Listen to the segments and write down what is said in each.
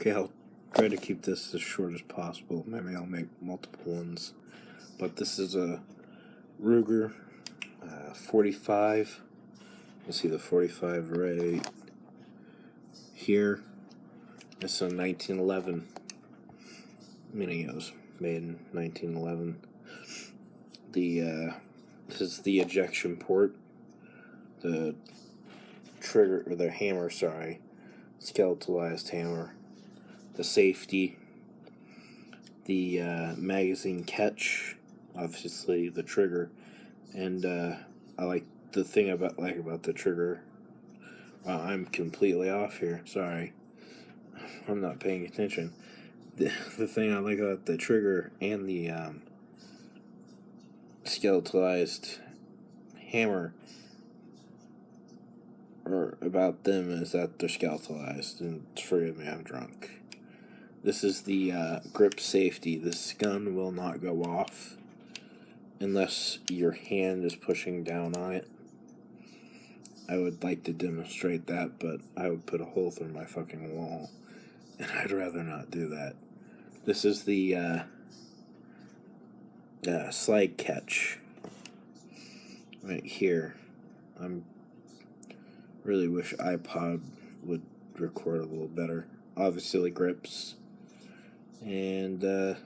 Okay, I'll try to keep this as short as possible. Maybe I'll make multiple ones. But this is a Ruger 45. You'll see the 45 right here. It's a 1911 meaning it was made in 1911. This is the ejection port, the trigger, or the hammer, sorry, skeletalized hammer, the safety, the magazine catch, obviously the trigger, and I like the thing about the trigger. I'm completely off here. Sorry, I'm not paying attention. The thing I like about the trigger and the skeletalized hammer, or about them, is that they're skeletalized. And forgive me, I'm drunk. This is the grip safety. This gun will not go off unless your hand is pushing down on it. I would like to demonstrate that, but I would put a hole through my fucking wall, and I'd rather not do that. This is the slide catch right here. I'm really wish iPod would record a little better. Obviously grips, and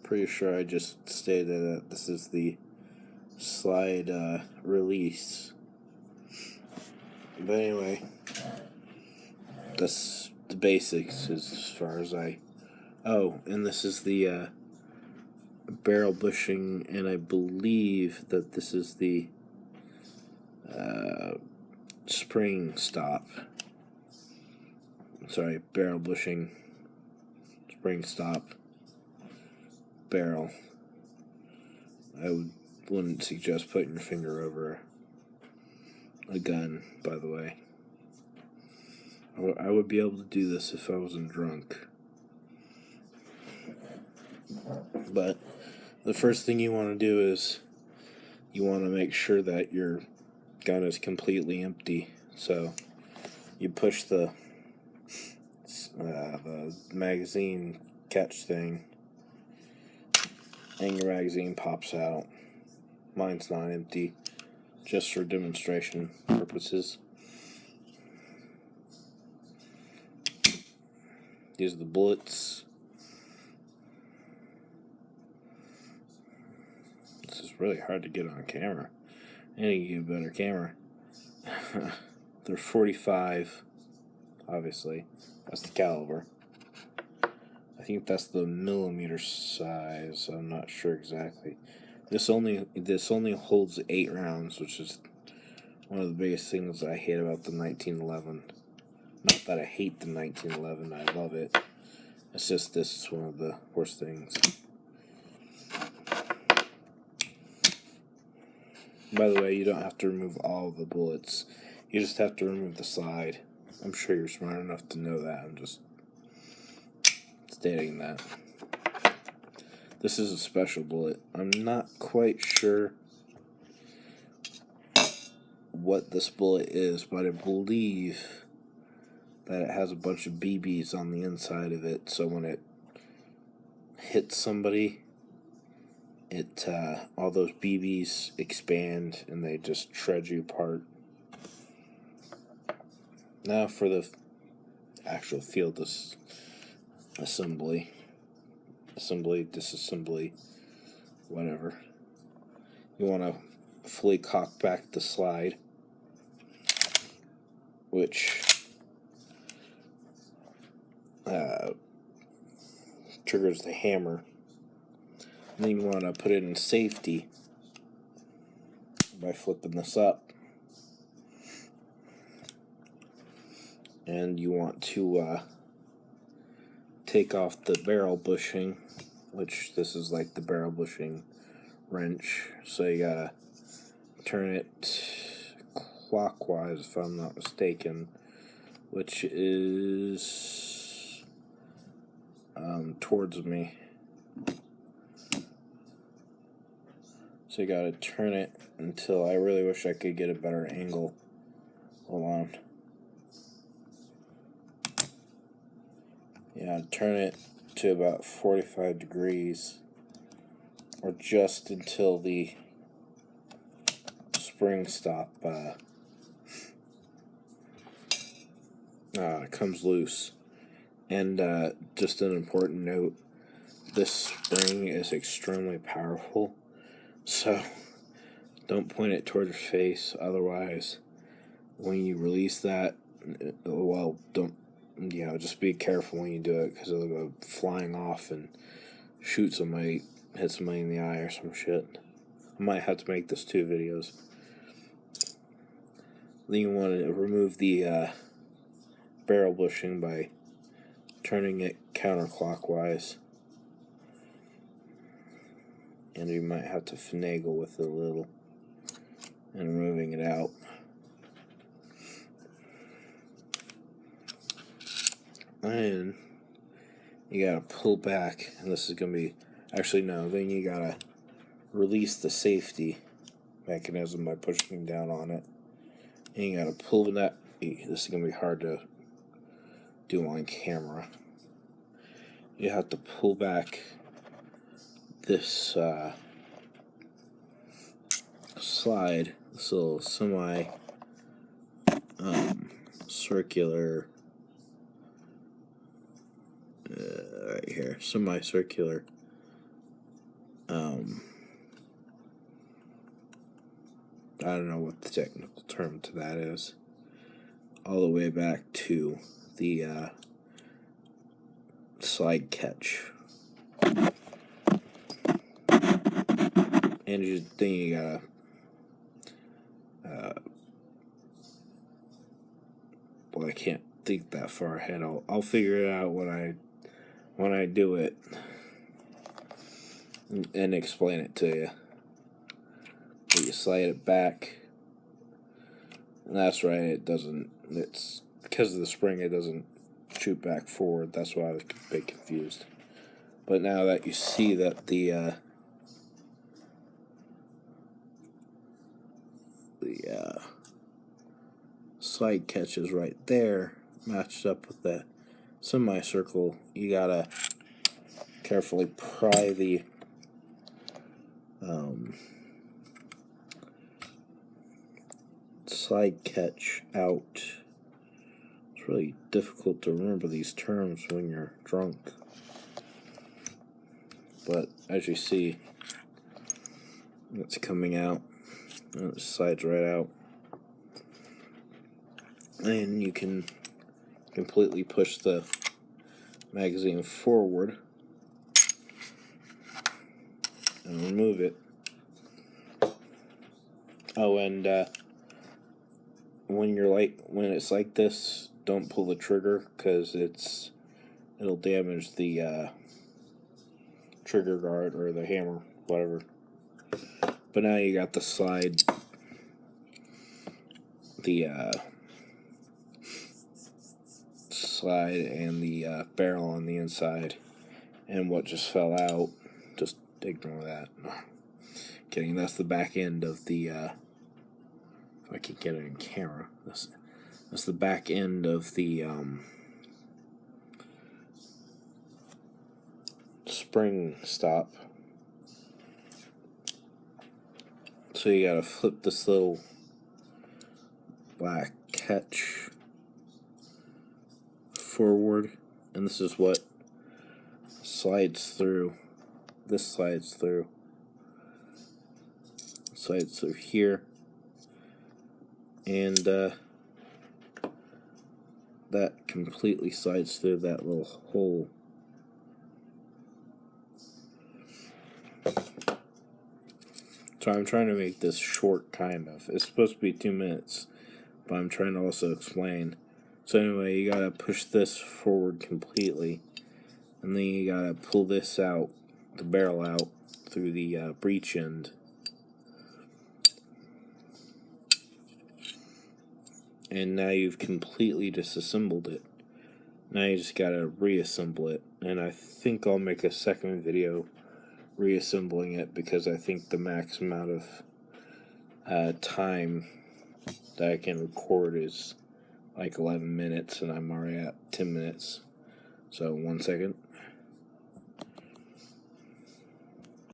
pretty sure I just stated that this is the slide release. But anyway, that's the basics as far as and this is the barrel bushing, and I believe that this is the spring stop. Sorry, barrel bushing, spring stop, barrel. I wouldn't suggest putting your finger over a gun, by the way. I would be able to do this if I wasn't drunk. But the first thing you want to do is you want to make sure that your gun is completely empty. So you push the magazine catch thing, and your magazine pops out. Mine's not empty, just for demonstration purposes. These are the bullets. This is really hard to get on camera. I need to get a better camera. They're 45, obviously. That's the caliber. I think that's the millimeter size. I'm not sure exactly. This only holds 8 rounds, which is one of the biggest things I hate about the 1911. Not that I hate the 1911, I love it. It's just this is one of the worst things. By the way, you don't have to remove all of the bullets. You just have to remove the side. I'm sure you're smart enough to know that. I'm just stating that. This is a special bullet. I'm not quite sure what this bullet is, but I believe that it has a bunch of BBs on the inside of it, so when it hits somebody, all those BBs expand and they just shred you apart. Now for the actual field assembly, disassembly, whatever. You want to fully cock back the slide, which triggers the hammer. And then you want to put it in safety by flipping this up. And you want to take off the barrel bushing, which this is like the barrel bushing wrench. So you gotta turn it clockwise, if I'm not mistaken, which is towards me. So you gotta turn it until, I really wish I could get a better angle. Hold on. Yeah, turn it to about 45 degrees, or just until the spring stop comes loose. And just an important note, this spring is extremely powerful, so don't point it toward your face. Otherwise, when you release that, well, just be careful when you do it, because it'll go flying off and shoot somebody, hit somebody in the eye or some shit. I might have to make this 2 videos. Then you want to remove the barrel bushing by turning it counterclockwise. And you might have to finagle with it a little and removing it out. And you gotta pull back, and this is gonna be, actually no, then you gotta release the safety mechanism by pushing down on it. And you gotta pull that, this is gonna be hard to do on camera. You have to pull back this slide, this little circular right here, semicircular I don't know what the technical term to that is, all the way back to the slide catch. And then you gotta well, I can't think that far ahead. I'll figure it out when I do it and explain it to you. But you slide it back, and that's right, it's because of the spring, it doesn't shoot back forward. That's why I was a bit confused. But now that you see that the slide catch is right there, matched up with the semicircle, you gotta carefully pry the slide catch out. It's really difficult to remember these terms when you're drunk, but as you see, it's coming out, and it slides right out, and you can completely push the magazine forward and remove it. Oh, and when it's like this, don't pull the trigger, because it'll damage the trigger guard or the hammer, whatever. But now you got the slide, and the barrel on the inside, and what just fell out, just ignore that. No, kidding. That's the back end of the if I can get it in camera, that's the back end of the spring stop. So you gotta flip this little black catch forward, and this is what slides through. This slides through here, and that completely slides through that little hole. So I'm trying to make this short, kind of. It's supposed to be 2 minutes, but I'm trying to also explain. So anyway, you gotta push this forward completely, and then you gotta pull this out, the barrel out, through the breech end. And now you've completely disassembled it. Now you just gotta reassemble it, and I think I'll make a second video reassembling it, because I think the max amount of time that I can record is like 11 minutes, and I'm already at 10 minutes. So 1 second.